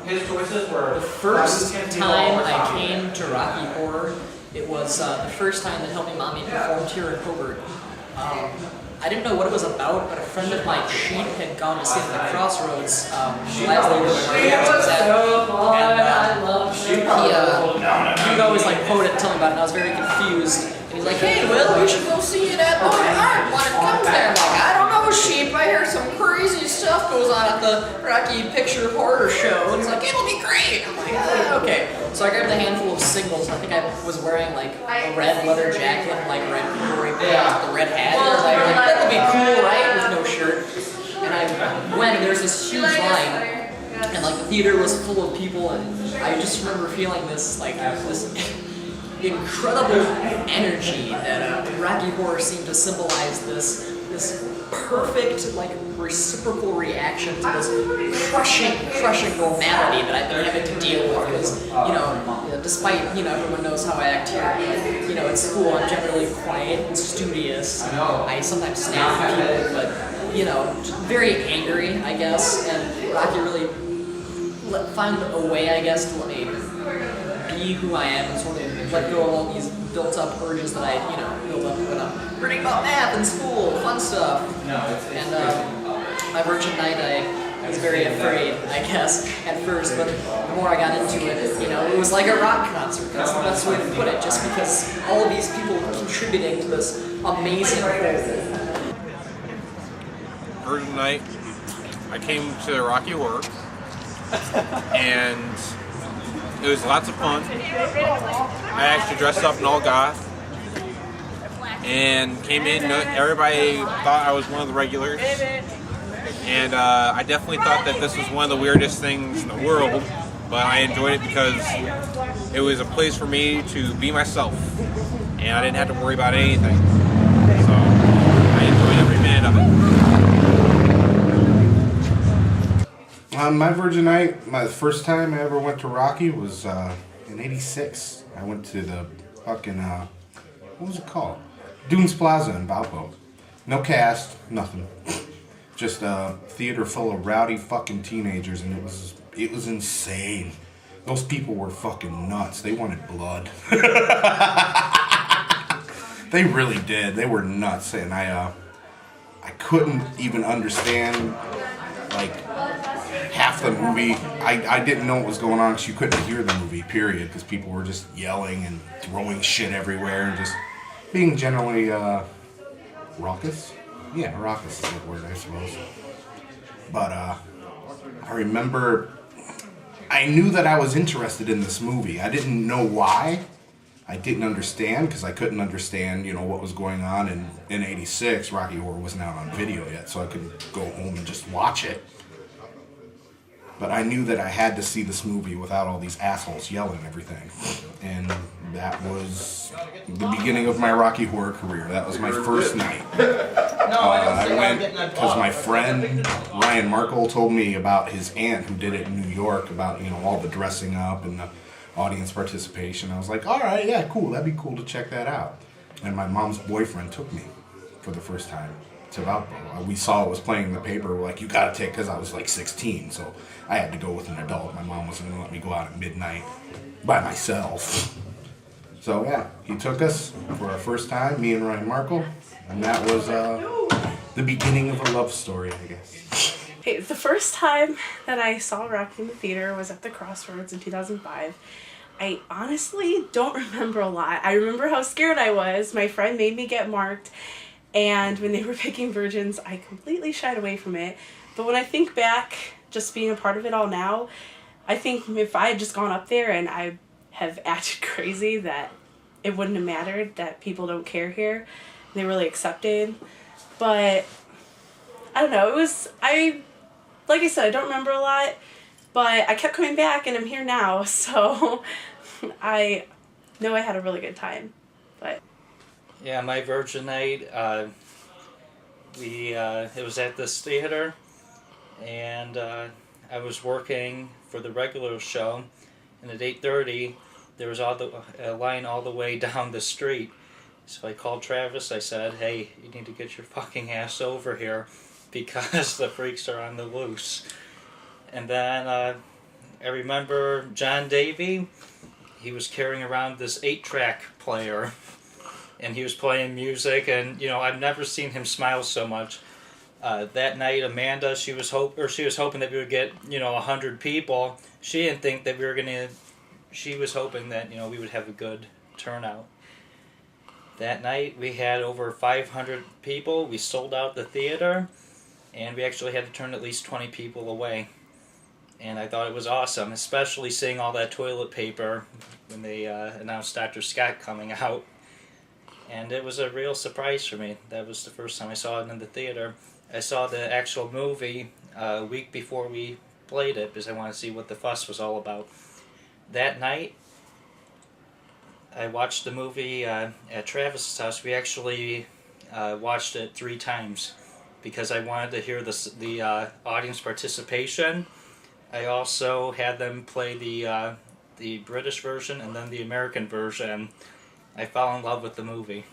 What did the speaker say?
His choices were the first time I came to Rocky Horror. It was the first time that Helping Mommy performed here in Hobart. I didn't know what it was about, but a friend of mine, Sheep, had gone to see it at the Crossroads last year and he would always like quote it and tell me about it, and I was very confused. And he's like, "Hey, Will, we should go see it at Lower Art when it comes there." I'm like, "I don't know, Sheep. I hear some crazy stuff goes on at the Rocky Picture Horror Show." And he's like, "It'll be great." I'm like, "Okay." So I grabbed a handful of singles. I think I was wearing like a red leather jacket, like red corduroy pants with a red hat. And I was like, "That'll be cool, right?" With no shirt. And I went, and there's this huge line, and like the theater was full of people, and I just remember feeling this like this incredible energy that Rocky Horror seemed to symbolize. This perfect, like, reciprocal reaction to this crushing normality that I've been having to deal with. Because, despite, everyone knows how I act here, at school I'm generally quiet and studious. I sometimes snap at people, but, very angry, I guess. And Rocky really found a way, I guess, to let me be who I am and sort of let go of all these built-up urges that I, built up when I'm learning about math in school, fun stuff. And my Virgin Night, I was very afraid, I guess, at first, but the more I got into it, it was like a rock concert. That's the best way to put it, just because all of these people contributing to this amazing whole. Virgin Night, I came to Rocky Horror, and it was lots of fun. I actually dressed up in all goth and came in. Everybody thought I was one of the regulars, and I definitely thought that this was one of the weirdest things in the world, but I enjoyed it because it was a place for me to be myself, and I didn't have to worry about anything. So I enjoyed every minute of it. My Virgin Night, my first time I ever went to Rocky was in '86. I went to the fucking, what was it called? Dunes Plaza in Valpo. No cast, nothing. Just a theater full of rowdy fucking teenagers, and it was insane. Those people were fucking nuts. They wanted blood. They really did. They were nuts, and I couldn't even understand, like, half the movie. I didn't know what was going on because you couldn't hear the movie, period, because people were just yelling and throwing shit everywhere and just being generally raucous. Yeah, raucous is a good word, I suppose. But I remember I knew that I was interested in this movie. I didn't know why. I didn't understand because I couldn't understand, what was going on in '86. Rocky Horror wasn't out on video yet, so I couldn't go home and just watch it. But I knew that I had to see this movie without all these assholes yelling everything. And that was the beginning of my Rocky Horror career. That was my first night. I went because my friend Ryan Markle told me about his aunt who did it in New York, about, all the dressing up and the audience participation. I was like, all right, yeah, cool. That'd be cool to check that out. And my mom's boyfriend took me for the first time to Valpo. We saw it was playing in the paper. We're like, you gotta take, because I was like 16, so I had to go with an adult. My mom wasn't gonna let me go out at midnight by myself. So yeah, he took us for our first time, me and Ryan Markle, and that was the beginning of a love story, I guess. Okay, the first time that I saw Rocky in the theater was at the Crossroads in 2005. I honestly don't remember a lot. I remember how scared I was. My friend made me get marked, and when they were picking virgins, I completely shied away from it. But when I think back, just being a part of it all now, I think if I had just gone up there and I have acted crazy, that it wouldn't have mattered, that people don't care here. They really accepted. But I don't know, like I said, I don't remember a lot, but I kept coming back and I'm here now, so I know I had a really good time. But yeah, my Virgin Night, it was at this theater, and I was working for the regular show, and at 8:30 there was a line all the way down the street. So I called Travis. I said, hey, you need to get your fucking ass over here because the freaks are on the loose. And then I remember John Davy. He was carrying around this 8-track player, and he was playing music, and I've never seen him smile so much. That night, Amanda, she was hoping that we would get 100 people. She didn't think that we were gonna. She was hoping that we would have a good turnout. That night, we had over 500 people. We sold out the theater, and we actually had to turn at least 20 people away. And I thought it was awesome, especially seeing all that toilet paper when they announced Dr. Scott coming out. And it was a real surprise for me. That was the first time I saw it in the theater. I saw the actual movie a week before we played it because I wanted to see what the fuss was all about. That night, I watched the movie at Travis's house. We actually watched it 3 times because I wanted to hear the audience participation. I also had them play the British version and then the American version. I fell in love with the movie.